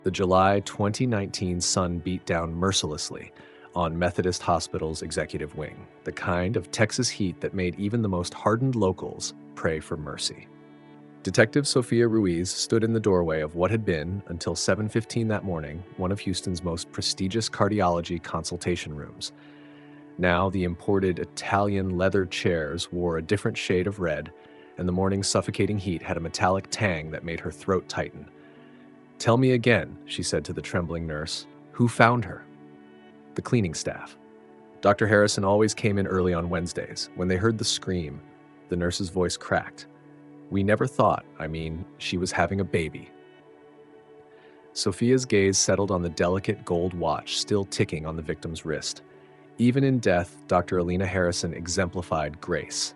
The July 2019 sun beat down mercilessly on Methodist Hospital's executive wing, the kind of Texas heat that made even the most hardened locals pray for mercy. Detective Sophia Ruiz stood in the doorway of what had been, until 7:15 that morning, one of Houston's most prestigious cardiology consultation rooms. Now, the imported Italian leather chairs wore a different shade of red, and the morning's suffocating heat had a metallic tang that made her throat tighten. "Tell me again," she said to the trembling nurse, "who found her?" "The cleaning staff. Dr. Harrison always came in early on Wednesdays. When they heard the scream, the nurse's voice cracked. We never thought, she was having a baby." Sophia's gaze settled on the delicate gold watch still ticking on the victim's wrist. Even in death, Dr. Alina Harrison exemplified grace,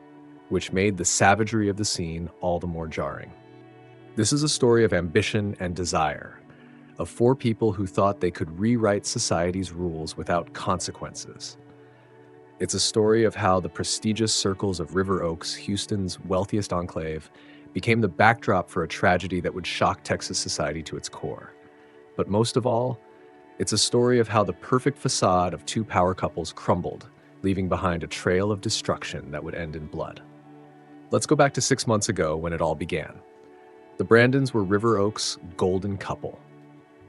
which made the savagery of the scene all the more jarring. This is a story of ambition and desire, of four people who thought they could rewrite society's rules without consequences. It's a story of how the prestigious circles of River Oaks, Houston's wealthiest enclave, became the backdrop for a tragedy that would shock Texas society to its core. But most of all, it's a story of how the perfect facade of two power couples crumbled, leaving behind a trail of destruction that would end in blood. Let's go back to 6 months ago when it all began. The Brandons were River Oaks' golden couple.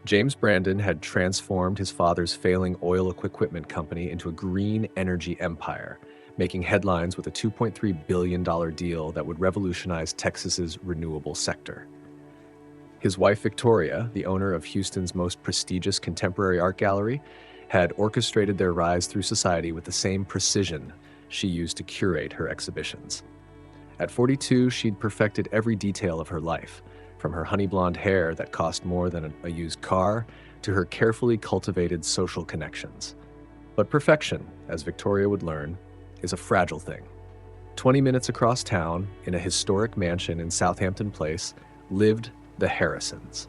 James Brandon had transformed his father's failing oil equipment company into a green energy empire, making headlines with a $2.3 billion deal that would revolutionize Texas's renewable sector. His wife Victoria, the owner of Houston's most prestigious contemporary art gallery, had orchestrated their rise through society with the same precision she used to curate her exhibitions. At 42, she'd perfected every detail of her life, from her honey blonde hair that cost more than a used car to her carefully cultivated social connections. But perfection, as Victoria would learn, is a fragile thing. 20 minutes across town, in a historic mansion in Southampton Place, lived the Harrisons.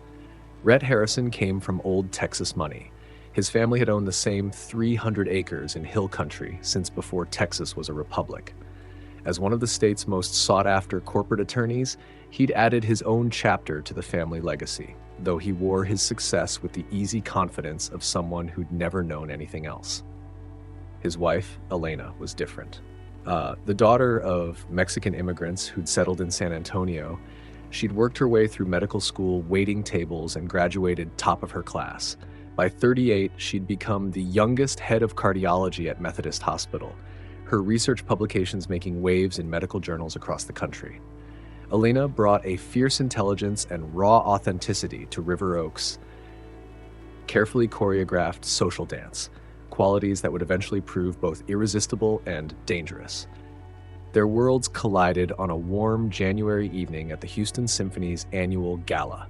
Rhett Harrison came from old Texas money. His family had owned the same 300 acres in hill country since before Texas was a republic. As one of the state's most sought-after corporate attorneys, he'd added his own chapter to the family legacy, though he wore his success with the easy confidence of someone who'd never known anything else. His wife, Elena, was different. The daughter of Mexican immigrants who'd settled in San Antonio, she'd worked her way through medical school, waiting tables, and graduated top of her class. By 38, she'd become the youngest head of cardiology at Methodist Hospital, her research publications making waves in medical journals across the country. Elena brought a fierce intelligence and raw authenticity to River Oaks' carefully choreographed social dance, qualities that would eventually prove both irresistible and dangerous. Their worlds collided on a warm January evening at the Houston Symphony's annual gala.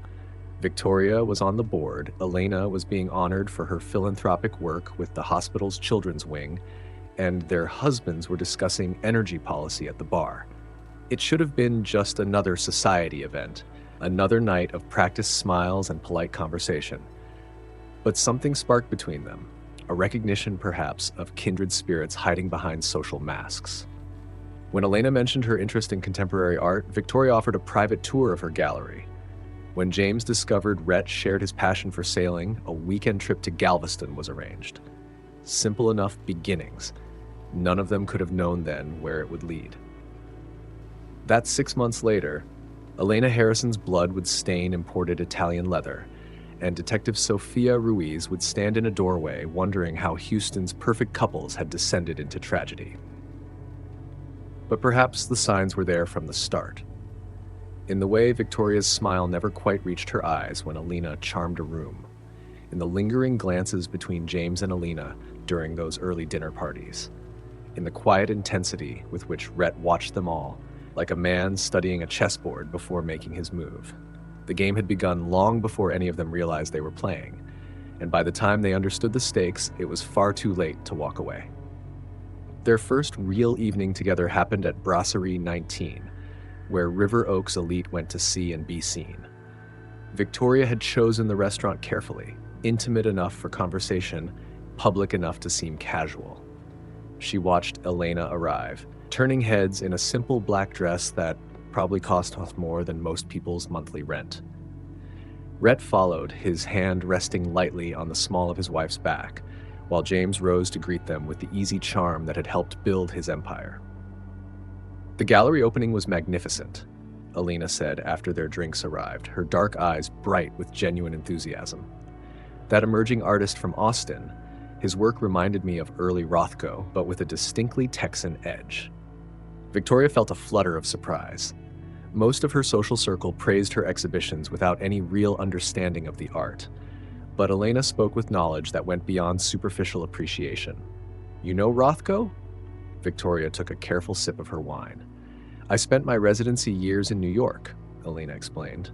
Victoria was on the board, Elena was being honored for her philanthropic work with the hospital's children's wing, and their husbands were discussing energy policy at the bar. It should have been just another society event, another night of practiced smiles and polite conversation. But something sparked between them, a recognition perhaps of kindred spirits hiding behind social masks. When Elena mentioned her interest in contemporary art, Victoria offered a private tour of her gallery. When James discovered Rhett shared his passion for sailing, a weekend trip to Galveston was arranged. Simple enough beginnings. None of them could have known then where it would lead. That 6 months later, Elena Harrison's blood would stain imported Italian leather, and Detective Sophia Ruiz would stand in a doorway wondering how Houston's perfect couples had descended into tragedy. But perhaps the signs were there from the start. In the way Victoria's smile never quite reached her eyes when Elena charmed a room, in the lingering glances between James and Elena during those early dinner parties, in the quiet intensity with which Rhett watched them all, like a man studying a chessboard before making his move. The game had begun long before any of them realized they were playing, and by the time they understood the stakes, it was far too late to walk away. Their first real evening together happened at Brasserie 19, where River Oaks elite went to see and be seen. Victoria had chosen the restaurant carefully, intimate enough for conversation, public enough to seem casual. She watched Elena arrive, turning heads in a simple black dress that probably cost more than most people's monthly rent. Rhett followed, his hand resting lightly on the small of his wife's back, while James rose to greet them with the easy charm that had helped build his empire. The gallery opening was magnificent, Alina said after their drinks arrived, her dark eyes bright with genuine enthusiasm. That emerging artist from Austin, his work reminded me of early Rothko, but with a distinctly Texan edge. Victoria felt a flutter of surprise. Most of her social circle praised her exhibitions without any real understanding of the art, but Elena spoke with knowledge that went beyond superficial appreciation. "You know Rothko?" Victoria took a careful sip of her wine. "I spent my residency years in New York," Elena explained.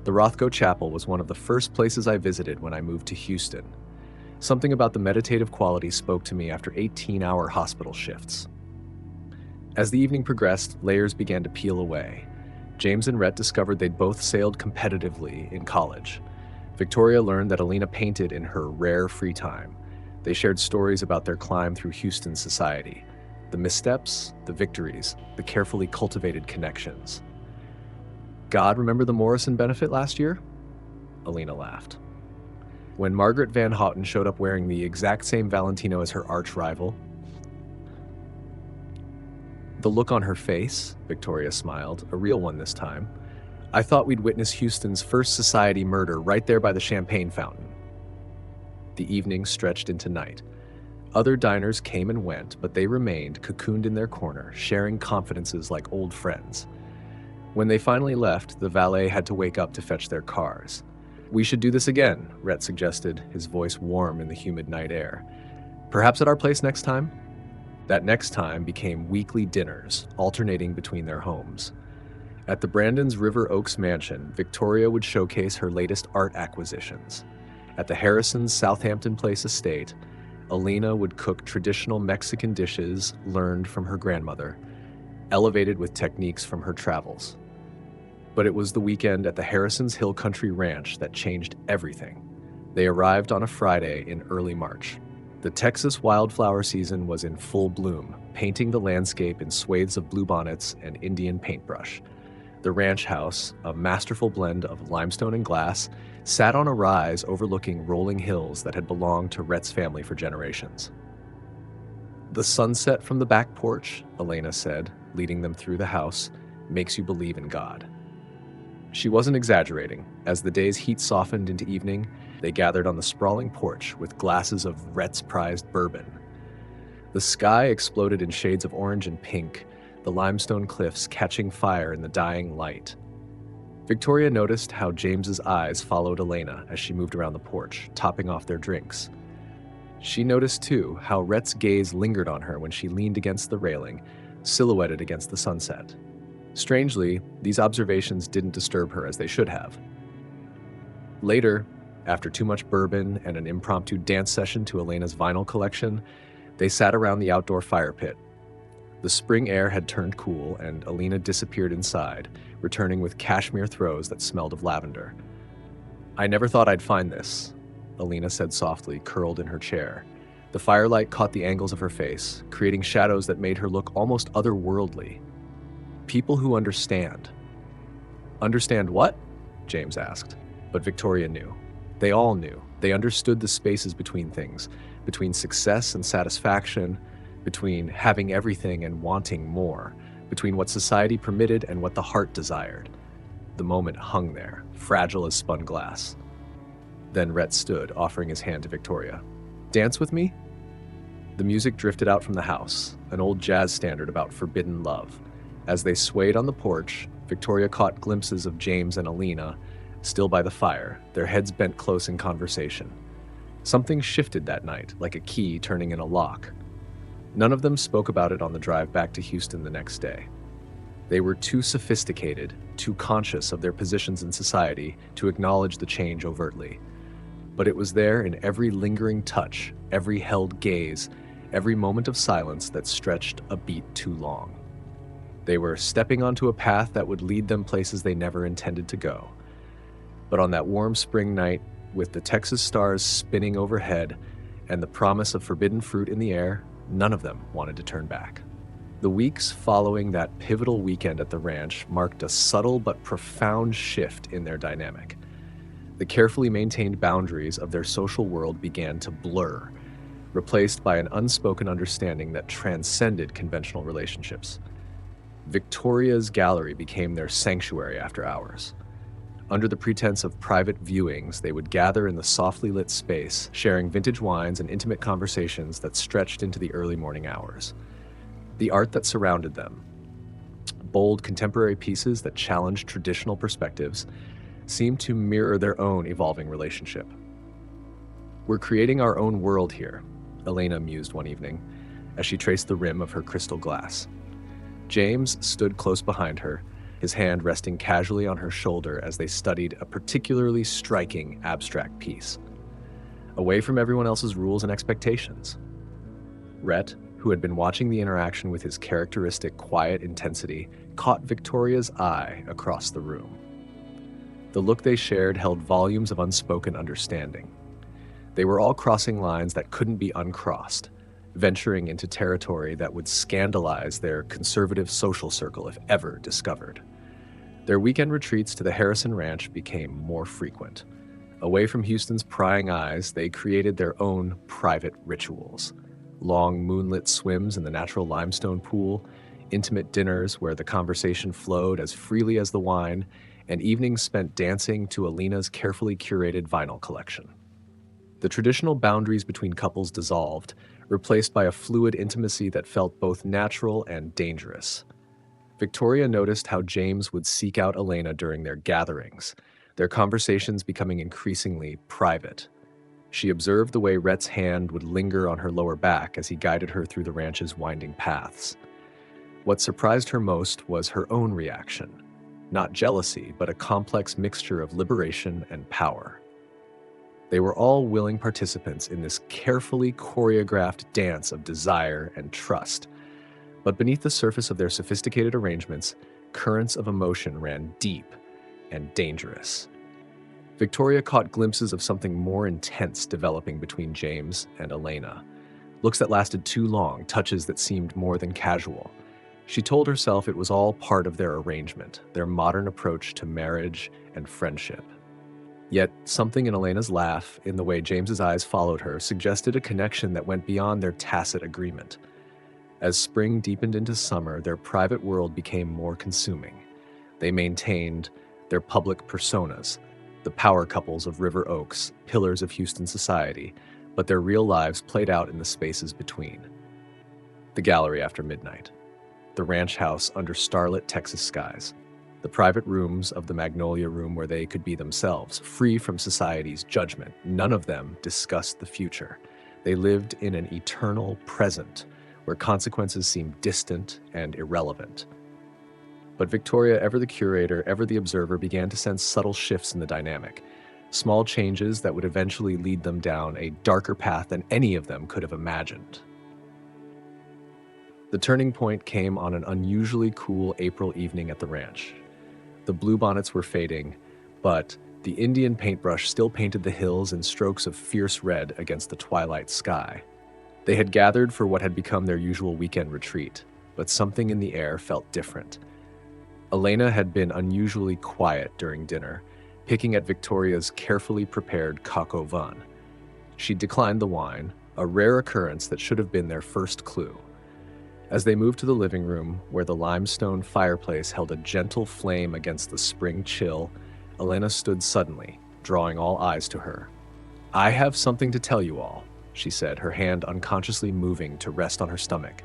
"The Rothko Chapel was one of the first places I visited when I moved to Houston. Something about the meditative quality spoke to me after 18-hour hospital shifts." As the evening progressed, layers began to peel away. James and Rhett discovered they'd both sailed competitively in college. Victoria learned that Alina painted in her rare free time. They shared stories about their climb through Houston society, the missteps, the victories, the carefully cultivated connections. "God, remember the Morrison benefit last year?" Alina laughed. "When Margaret Van Houten showed up wearing the exact same Valentino as her arch rival?" The look on her face, Victoria smiled, a real one this time. "I thought we'd witness Houston's first society murder right there by the champagne fountain." The evening stretched into night. Other diners came and went, but they remained cocooned in their corner, sharing confidences like old friends. When they finally left, the valet had to wake up to fetch their cars. "We should do this again," Rhett suggested, his voice warm in the humid night air. "Perhaps at our place next time?" That next time became weekly dinners, alternating between their homes. At the Brandon's River Oaks mansion, Victoria would showcase her latest art acquisitions. At the Harrison's Southampton Place estate, Alina would cook traditional Mexican dishes learned from her grandmother, elevated with techniques from her travels. But it was the weekend at the Harrison's Hill Country Ranch that changed everything. They arrived on a Friday in early March. The Texas wildflower season was in full bloom, painting the landscape in swathes of bluebonnets and Indian paintbrush. The ranch house, a masterful blend of limestone and glass, sat on a rise overlooking rolling hills that had belonged to Rhett's family for generations. "The sunset from the back porch," Elena said, leading them through the house, "makes you believe in God." She wasn't exaggerating. As the day's heat softened into evening, they gathered on the sprawling porch with glasses of Rhett's prized bourbon. The sky exploded in shades of orange and pink, the limestone cliffs catching fire in the dying light. Victoria noticed how James's eyes followed Elena as she moved around the porch, topping off their drinks. She noticed, too, how Rhett's gaze lingered on her when she leaned against the railing, silhouetted against the sunset. Strangely, these observations didn't disturb her as they should have. Later, after too much bourbon and an impromptu dance session to Elena's vinyl collection, they sat around the outdoor fire pit. The spring air had turned cool, and Elena disappeared inside, returning with cashmere throws that smelled of lavender. "I never thought I'd find this," Elena said softly, curled in her chair. The firelight caught the angles of her face, creating shadows that made her look almost otherworldly. "People who understand." "Understand what?" James asked. But Victoria knew. They all knew. They understood the spaces between things, between success and satisfaction, between having everything and wanting more, between what society permitted and what the heart desired. The moment hung there, fragile as spun glass. Then Rhett stood, offering his hand to Victoria. "Dance with me?" The music drifted out from the house, an old jazz standard about forbidden love. As they swayed on the porch, Victoria caught glimpses of James and Alina, still by the fire, their heads bent close in conversation. Something shifted that night, like a key turning in a lock. None of them spoke about it on the drive back to Houston the next day. They were too sophisticated, too conscious of their positions in society to acknowledge the change overtly. But it was there in every lingering touch, every held gaze, every moment of silence that stretched a beat too long. They were stepping onto a path that would lead them places they never intended to go. But on that warm spring night, with the Texas stars spinning overhead and the promise of forbidden fruit in the air, none of them wanted to turn back. The weeks following that pivotal weekend at the ranch marked a subtle but profound shift in their dynamic. The carefully maintained boundaries of their social world began to blur, replaced by an unspoken understanding that transcended conventional relationships. Victoria's gallery became their sanctuary after hours. Under the pretense of private viewings, they would gather in the softly lit space, sharing vintage wines and intimate conversations that stretched into the early morning hours. The art that surrounded them, bold contemporary pieces that challenged traditional perspectives, seemed to mirror their own evolving relationship. "We're creating our own world here," Elena mused one evening, as she traced the rim of her crystal glass. James stood close behind her, his hand resting casually on her shoulder as they studied a particularly striking abstract piece. Away from everyone else's rules and expectations. Rhett, who had been watching the interaction with his characteristic quiet intensity, caught Victoria's eye across the room. The look they shared held volumes of unspoken understanding. They were all crossing lines that couldn't be uncrossed, venturing into territory that would scandalize their conservative social circle if ever discovered. Their weekend retreats to the Harrison Ranch became more frequent. Away from Houston's prying eyes, they created their own private rituals. Long moonlit swims in the natural limestone pool, intimate dinners where the conversation flowed as freely as the wine, and evenings spent dancing to Alina's carefully curated vinyl collection. The traditional boundaries between couples dissolved, replaced by a fluid intimacy that felt both natural and dangerous. Victoria noticed how James would seek out Elena during their gatherings, their conversations becoming increasingly private. She observed the way Rhett's hand would linger on her lower back as he guided her through the ranch's winding paths. What surprised her most was her own reaction. Not jealousy, but a complex mixture of liberation and power. They were all willing participants in this carefully choreographed dance of desire and trust. But beneath the surface of their sophisticated arrangements, currents of emotion ran deep and dangerous. Victoria caught glimpses of something more intense developing between James and Elena. Looks that lasted too long, touches that seemed more than casual. She told herself it was all part of their arrangement, their modern approach to marriage and friendship. Yet something in Elena's laugh, in the way James's eyes followed her, suggested a connection that went beyond their tacit agreement. As spring deepened into summer, their private world became more consuming. They maintained their public personas, the power couples of River Oaks, pillars of Houston society, but their real lives played out in the spaces between. The gallery after midnight, the ranch house under starlit Texas skies, the private rooms of the Magnolia Room where they could be themselves, free from society's judgment. None of them discussed the future. They lived in an eternal present, where consequences seemed distant and irrelevant. But Victoria, ever the curator, ever the observer, began to sense subtle shifts in the dynamic, small changes that would eventually lead them down a darker path than any of them could have imagined. The turning point came on an unusually cool April evening at the ranch. The bluebonnets were fading, but the Indian paintbrush still painted the hills in strokes of fierce red against the twilight sky. They had gathered for what had become their usual weekend retreat, but something in the air felt different. Elena had been unusually quiet during dinner, picking at Victoria's carefully prepared coq au vin. She declined the wine, a rare occurrence that should have been their first clue. As they moved to the living room, where the limestone fireplace held a gentle flame against the spring chill, Elena stood suddenly, drawing all eyes to her. "I have something to tell you all," she said, her hand unconsciously moving to rest on her stomach.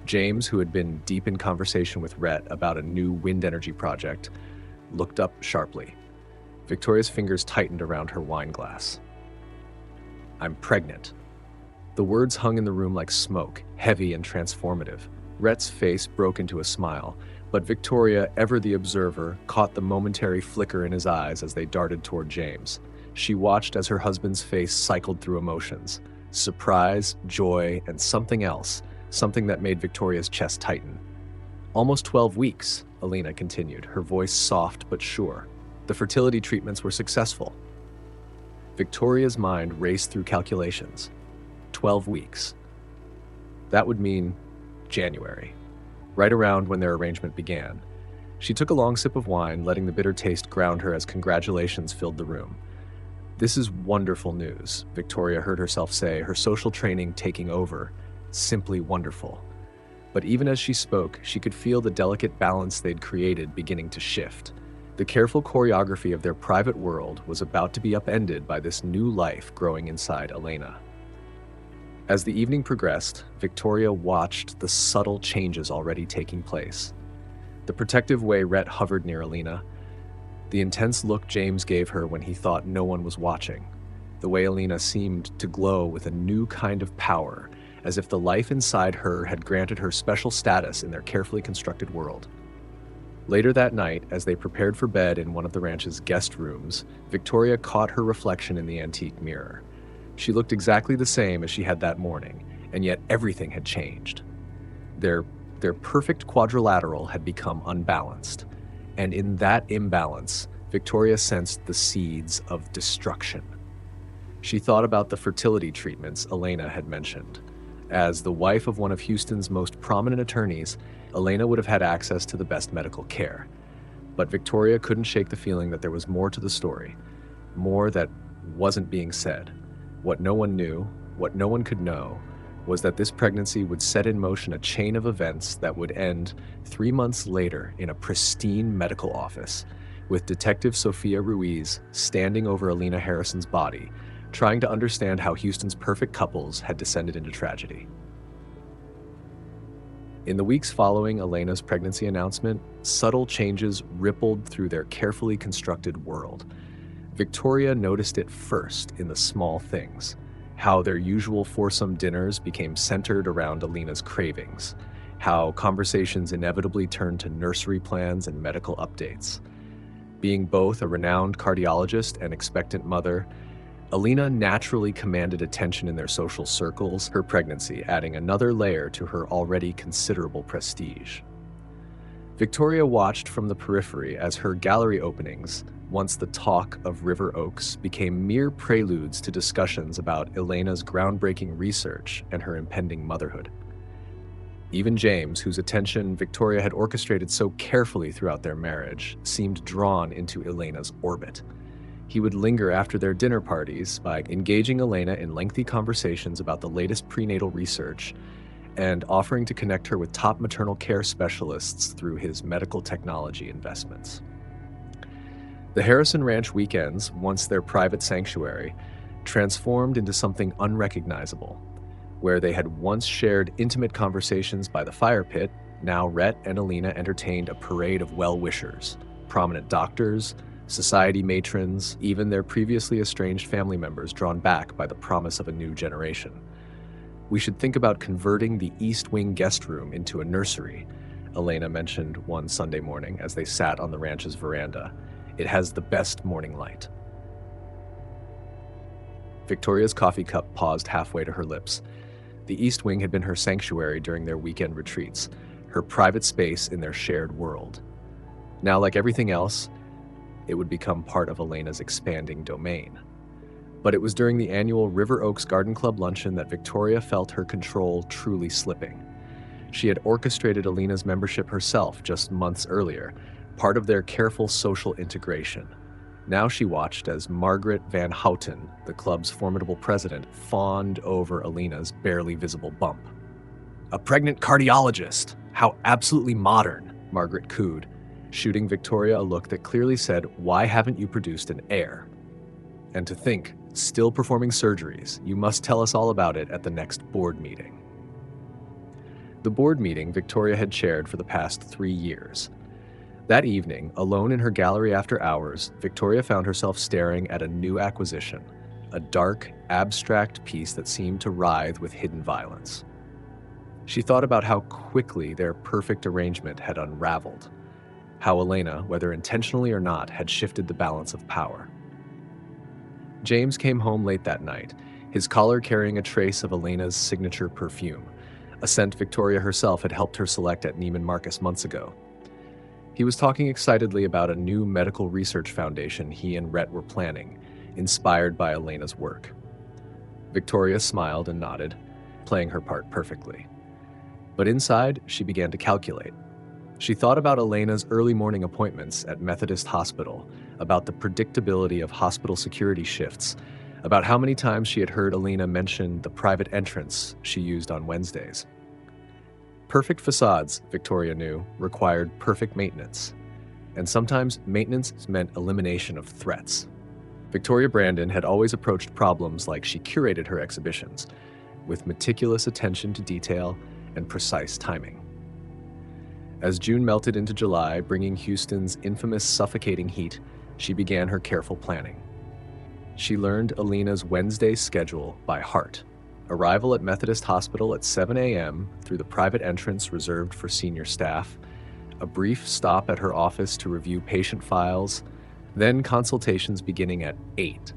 James, who had been deep in conversation with Rhett about a new wind energy project, looked up sharply. Victoria's fingers tightened around her wine glass. "I'm pregnant." The words hung in the room like smoke, heavy and transformative. Rhett's face broke into a smile, but Victoria, ever the observer, caught the momentary flicker in his eyes as they darted toward James. She watched as her husband's face cycled through emotions: surprise, joy, and something else, something that made Victoria's chest tighten. "Almost 12 weeks, Elena continued, her voice soft but sure. "The fertility treatments were successful." Victoria's mind raced through calculations. 12 weeks. That would mean January, right around when their arrangement began. She took a long sip of wine, letting the bitter taste ground her as congratulations filled the room. "This is wonderful news," Victoria heard herself say, her social training taking over. "Simply wonderful." But even as she spoke, she could feel the delicate balance they'd created beginning to shift. The careful choreography of their private world was about to be upended by this new life growing inside Elena. As the evening progressed, Victoria watched the subtle changes already taking place. The protective way Rhett hovered near Elena, the intense look James gave her when he thought no one was watching, the way Elena seemed to glow with a new kind of power, as if the life inside her had granted her special status in their carefully constructed world. Later that night, as they prepared for bed in one of the ranch's guest rooms, Victoria caught her reflection in the antique mirror. She looked exactly the same as she had that morning, and yet everything had changed. Their perfect quadrilateral had become unbalanced, and in that imbalance, Victoria sensed the seeds of destruction. She thought about the fertility treatments Elena had mentioned. As the wife of one of Houston's most prominent attorneys, Elena would have had access to the best medical care. But Victoria couldn't shake the feeling that there was more to the story, more that wasn't being said. What no one knew, what no one could know, was that this pregnancy would set in motion a chain of events that would end 3 months later in a pristine medical office, with Detective Sophia Ruiz standing over Elena Harrison's body, trying to understand how Houston's perfect couples had descended into tragedy. In the weeks following Elena's pregnancy announcement, subtle changes rippled through their carefully constructed world. Victoria noticed it first in the small things, how their usual foursome dinners became centered around Elena's cravings, how conversations inevitably turned to nursery plans and medical updates. Being both a renowned cardiologist and expectant mother, Elena naturally commanded attention in their social circles, her pregnancy adding another layer to her already considerable prestige. Victoria watched from the periphery as her gallery openings, once the talk of River Oaks, became mere preludes to discussions about Elena's groundbreaking research and her impending motherhood. Even James, whose attention Victoria had orchestrated so carefully throughout their marriage, seemed drawn into Elena's orbit. He would linger after their dinner parties by engaging Elena in lengthy conversations about the latest prenatal research and offering to connect her with top maternal care specialists through his medical technology investments. The Harrison Ranch weekends, once their private sanctuary, transformed into something unrecognizable. Where they had once shared intimate conversations by the fire pit, now Rhett and Elena entertained a parade of well-wishers, prominent doctors, society matrons, even their previously estranged family members drawn back by the promise of a new generation. "We should think about converting the East Wing guest room into a nursery," Elena mentioned one Sunday morning as they sat on the ranch's veranda. "It has the best morning light." Victoria's coffee cup paused halfway to her lips. The East Wing had been her sanctuary during their weekend retreats, her private space in their shared world. Now, like everything else, it would become part of Elena's expanding domain. But it was during the annual River Oaks Garden Club luncheon that Victoria felt her control truly slipping. She had orchestrated Elena's membership herself just months earlier, part of their careful social integration. Now she watched as Margaret Van Houten, the club's formidable president, fawned over Elena's barely visible bump. "A pregnant cardiologist! How absolutely modern!" Margaret cooed, shooting Victoria a look that clearly said, "Why haven't you produced an heir?" And to think, still performing surgeries, you must tell us all about it at the next board meeting. The board meeting Victoria had chaired for the past 3 years. That evening, alone in her gallery after hours, Victoria found herself staring at a new acquisition, a dark, abstract piece that seemed to writhe with hidden violence. She thought about how quickly their perfect arrangement had unraveled, how Elena, whether intentionally or not, had shifted the balance of power. James came home late that night, his collar carrying a trace of Elena's signature perfume, a scent Victoria herself had helped her select at Neiman Marcus months ago. He was talking excitedly about a new medical research foundation he and Rhett were planning, inspired by Elena's work. Victoria smiled and nodded, playing her part perfectly. But inside, she began to calculate. She thought about Elena's early morning appointments at Methodist Hospital, about the predictability of hospital security shifts, about how many times she had heard Elena mention the private entrance she used on Wednesdays. Perfect facades, Victoria knew, required perfect maintenance. And sometimes maintenance meant elimination of threats. Victoria Brandon had always approached problems like she curated her exhibitions, with meticulous attention to detail and precise timing. As June melted into July, bringing Houston's infamous suffocating heat, she began her careful planning. She learned Elena's Wednesday schedule by heart. Arrival at Methodist Hospital at 7 a.m. through the private entrance reserved for senior staff, a brief stop at her office to review patient files, then consultations beginning at 8.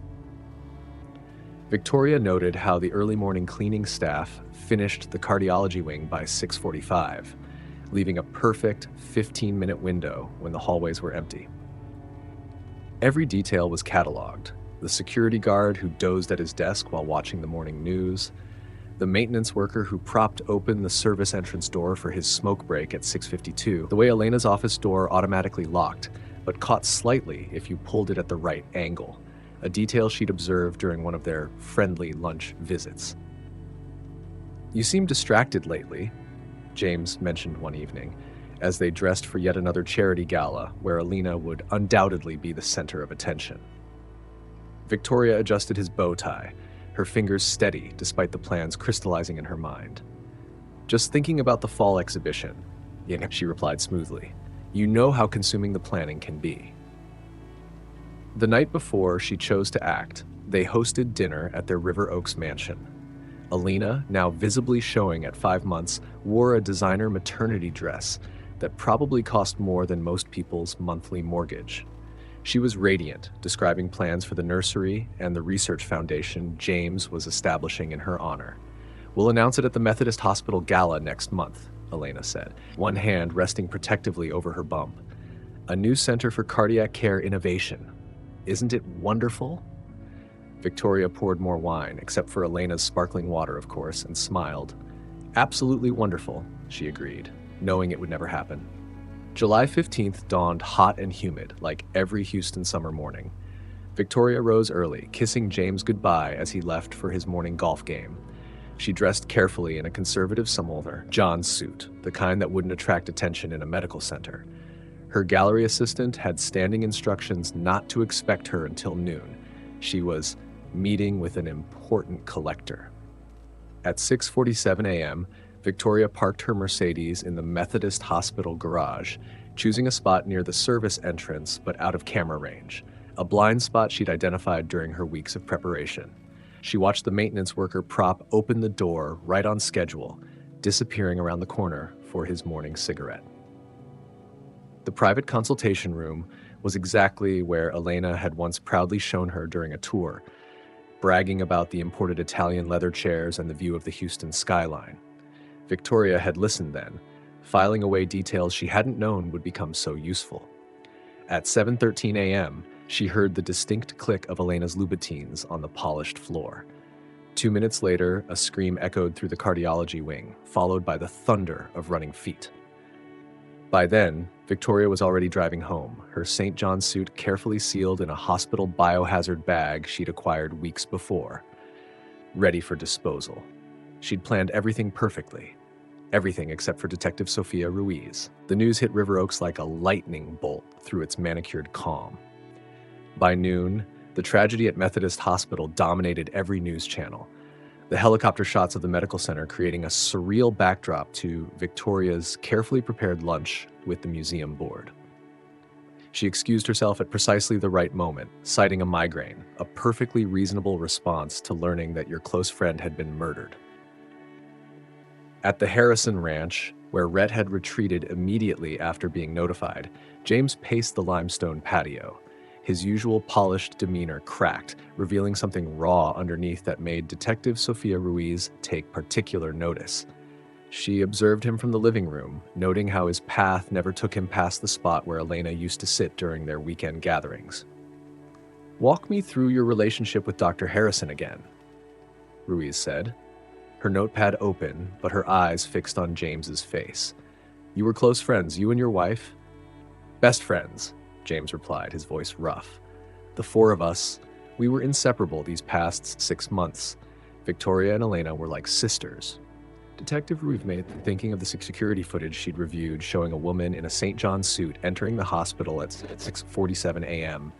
Victoria noted how the early morning cleaning staff finished the cardiology wing by 6:45, leaving a perfect 15-minute window when the hallways were empty. Every detail was cataloged: the security guard who dozed at his desk while watching the morning news, the maintenance worker who propped open the service entrance door for his smoke break at 6:52, the way Elena's office door automatically locked, but caught slightly if you pulled it at the right angle, a detail she'd observed during one of their friendly lunch visits. "You seem distracted lately," James mentioned one evening, as they dressed for yet another charity gala where Elena would undoubtedly be the center of attention. Victoria adjusted his bow tie, her fingers steady despite the plans crystallizing in her mind. "Just thinking about the fall exhibition," she replied smoothly. "You know how consuming the planning can be." The night before she chose to act, they hosted dinner at their River Oaks mansion. Elena, now visibly showing at 5 months, wore a designer maternity dress that probably cost more than most people's monthly mortgage. She was radiant, describing plans for the nursery and the research foundation James was establishing in her honor. "We'll announce it at the Methodist Hospital Gala next month," Elena said, one hand resting protectively over her bump. "A new center for cardiac care innovation. Isn't it wonderful?" Victoria poured more wine, except for Elena's sparkling water, of course, and smiled. "Absolutely wonderful," she agreed, knowing it would never happen. July 15th dawned hot and humid, like every Houston summer morning. Victoria rose early, kissing James goodbye as he left for his morning golf game. She dressed carefully in a conservative summer John suit, the kind that wouldn't attract attention in a medical center. Her gallery assistant had standing instructions not to expect her until noon. She was meeting with an important collector. At 6:47 a.m., Victoria parked her Mercedes in the Methodist Hospital garage, choosing a spot near the service entrance but out of camera range, a blind spot she'd identified during her weeks of preparation. She watched the maintenance worker prop open the door right on schedule, disappearing around the corner for his morning cigarette. The private consultation room was exactly where Elena had once proudly shown her during a tour, bragging about the imported Italian leather chairs and the view of the Houston skyline. Victoria had listened then, filing away details she hadn't known would become so useful. At 7:13 a.m., she heard the distinct click of Elena's Louboutins on the polished floor. 2 minutes later, a scream echoed through the cardiology wing, followed by the thunder of running feet. By then, Victoria was already driving home, her St. John suit carefully sealed in a hospital biohazard bag she'd acquired weeks before, ready for disposal. She'd planned everything perfectly. Everything except for Detective Sophia Ruiz. The news hit River Oaks like a lightning bolt through its manicured calm. By noon, the tragedy at Methodist Hospital dominated every news channel, the helicopter shots of the medical center creating a surreal backdrop to Victoria's carefully prepared lunch with the museum board. She excused herself at precisely the right moment, citing a migraine, a perfectly reasonable response to learning that your close friend had been murdered. At the Harrison Ranch, where Rhett had retreated immediately after being notified, James paced the limestone patio. His usual polished demeanor cracked, revealing something raw underneath that made Detective Sophia Ruiz take particular notice. She observed him from the living room, noting how his path never took him past the spot where Elena used to sit during their weekend gatherings. "Walk me through your relationship with Dr. Harrison again," Ruiz said, her notepad open, but her eyes fixed on James's face. You were close friends, you and your wife? Best friends, James replied, his voice rough. The four of us, we were inseparable these past 6 months. Victoria and Elena were like sisters. Detective Ruiz made thinking of the security footage she'd reviewed showing a woman in a St. John suit entering the hospital at 6:47 a.m.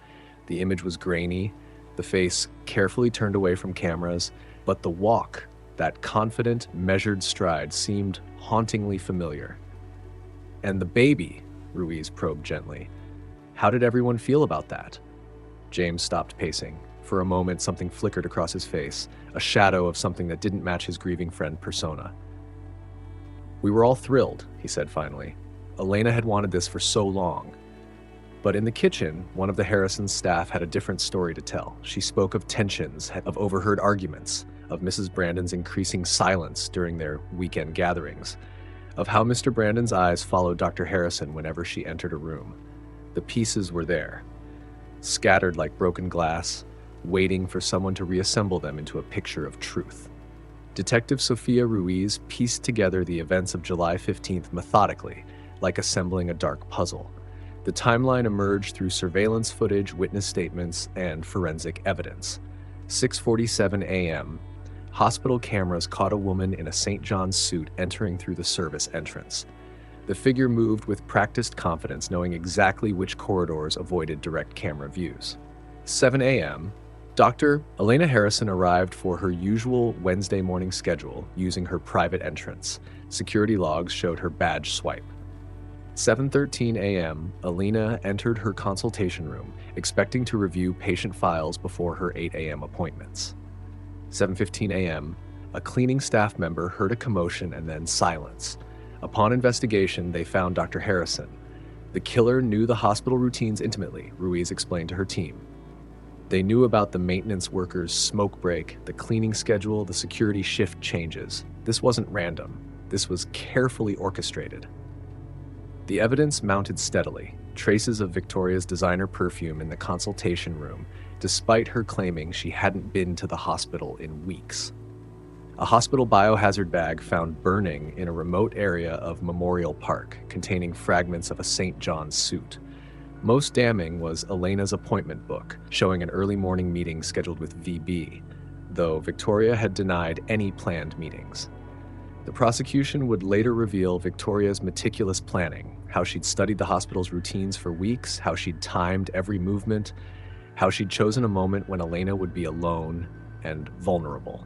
The image was grainy, the face carefully turned away from cameras, but the walk, that confident, measured stride, seemed hauntingly familiar. And the baby, Ruiz probed gently. How did everyone feel about that? James stopped pacing. For a moment, something flickered across his face, a shadow of something that didn't match his grieving friend persona. We were all thrilled, he said finally. Elena had wanted this for so long. But in the kitchen, one of the Harrisons' staff had a different story to tell. She spoke of tensions, of overheard arguments, of Mrs. Brandon's increasing silence during their weekend gatherings, of how Mr. Brandon's eyes followed Dr. Harrison whenever she entered a room. The pieces were there, scattered like broken glass, waiting for someone to reassemble them into a picture of truth. Detective Sophia Ruiz pieced together the events of July 15th methodically, like assembling a dark puzzle. The timeline emerged through surveillance footage, witness statements, and forensic evidence. 6:47 a.m., hospital cameras caught a woman in a St. John's suit entering through the service entrance. The figure moved with practiced confidence, knowing exactly which corridors avoided direct camera views. 7 a.m., Dr. Elena Harrison arrived for her usual Wednesday morning schedule using her private entrance. Security logs showed her badge swipe. 7:13 a.m., Elena entered her consultation room, expecting to review patient files before her 8 a.m. appointments. 7:15 a.m., a cleaning staff member heard a commotion and then silence. Upon investigation, they found Dr. Harrison. The killer knew the hospital routines intimately, Ruiz explained to her team. They knew about the maintenance workers' smoke break, the cleaning schedule, the security shift changes. This wasn't random. This was carefully orchestrated. The evidence mounted steadily, traces of Victoria's designer perfume in the consultation room, despite her claiming she hadn't been to the hospital in weeks. A hospital biohazard bag found burning in a remote area of Memorial Park, containing fragments of a St. John's suit. Most damning was Elena's appointment book, showing an early morning meeting scheduled with VB, though Victoria had denied any planned meetings. The prosecution would later reveal Victoria's meticulous planning, how she'd studied the hospital's routines for weeks, how she'd timed every movement, how she'd chosen a moment when Elena would be alone and vulnerable.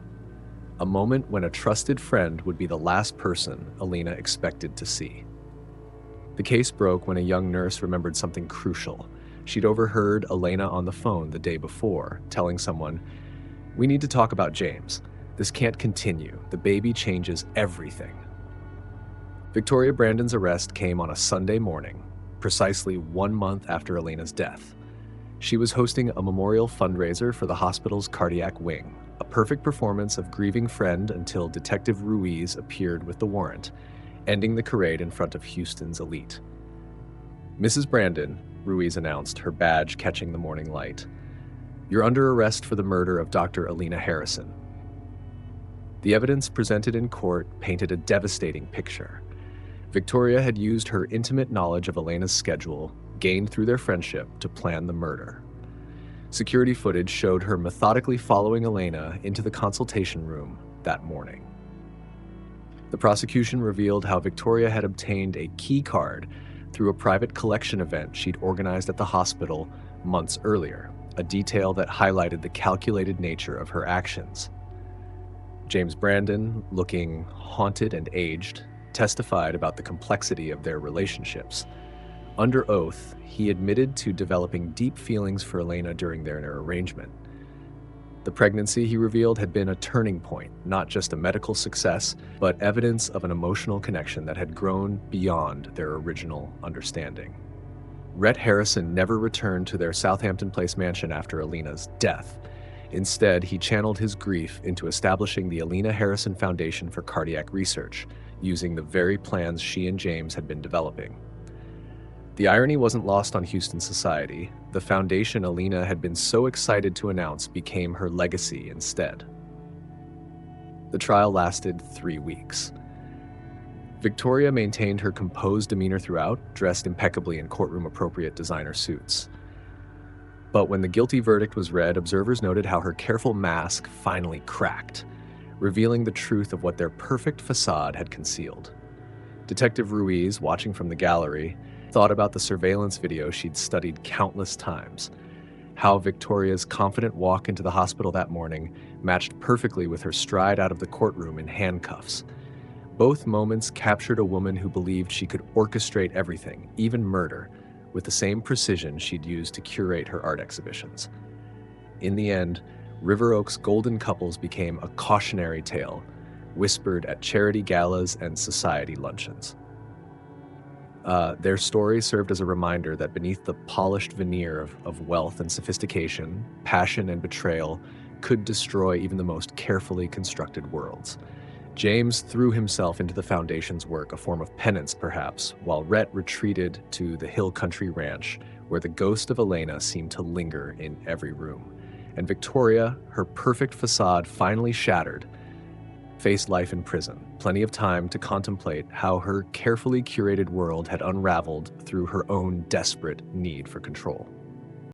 A moment when a trusted friend would be the last person Elena expected to see. The case broke when a young nurse remembered something crucial. She'd overheard Elena on the phone the day before, telling someone, "We need to talk about James. This can't continue. The baby changes everything." Victoria Brandon's arrest came on a Sunday morning, precisely 1 month after Elena's death. She was hosting a memorial fundraiser for the hospital's cardiac wing, a perfect performance of grieving friend until Detective Ruiz appeared with the warrant, ending the charade in front of Houston's elite. "Mrs. Brandon," Ruiz announced, her badge catching the morning light, "you're under arrest for the murder of Dr. Elena Harrison." The evidence presented in court painted a devastating picture. Victoria had used her intimate knowledge of Elena's schedule, gained through their friendship, to plan the murder. Security footage showed her methodically following Elena into the consultation room that morning. The prosecution revealed how Victoria had obtained a key card through a private collection event she'd organized at the hospital months earlier, a detail that highlighted the calculated nature of her actions. James Brandon, looking haunted and aged, testified about the complexity of their relationships. Under oath, he admitted to developing deep feelings for Elena during their arrangement. The pregnancy, he revealed, had been a turning point, not just a medical success, but evidence of an emotional connection that had grown beyond their original understanding. Rhett Harrison never returned to their Southampton Place mansion after Elena's death. Instead, he channeled his grief into establishing the Elena Harrison Foundation for Cardiac Research, using the very plans she and James had been developing. The irony wasn't lost on Houston society. The foundation Elena had been so excited to announce became her legacy instead. The trial lasted 3 weeks. Victoria maintained her composed demeanor throughout, dressed impeccably in courtroom-appropriate designer suits. But when the guilty verdict was read, observers noted how her careful mask finally cracked, revealing the truth of what their perfect facade had concealed. Detective Ruiz, watching from the gallery, thought about the surveillance video she'd studied countless times, how Victoria's confident walk into the hospital that morning matched perfectly with her stride out of the courtroom in handcuffs. Both moments captured a woman who believed she could orchestrate everything, even murder, with the same precision she'd used to curate her art exhibitions. In the end, River Oaks golden couples became a cautionary tale, whispered at charity galas and society luncheons. Their story served as a reminder that beneath the polished veneer of wealth and sophistication, passion and betrayal could destroy even the most carefully constructed worlds. James threw himself into the Foundation's work, a form of penance perhaps, while Rhett retreated to the Hill Country Ranch, where the ghost of Elena seemed to linger in every room. And Victoria, her perfect facade finally shattered, faced life in prison, plenty of time to contemplate how her carefully curated world had unraveled through her own desperate need for control.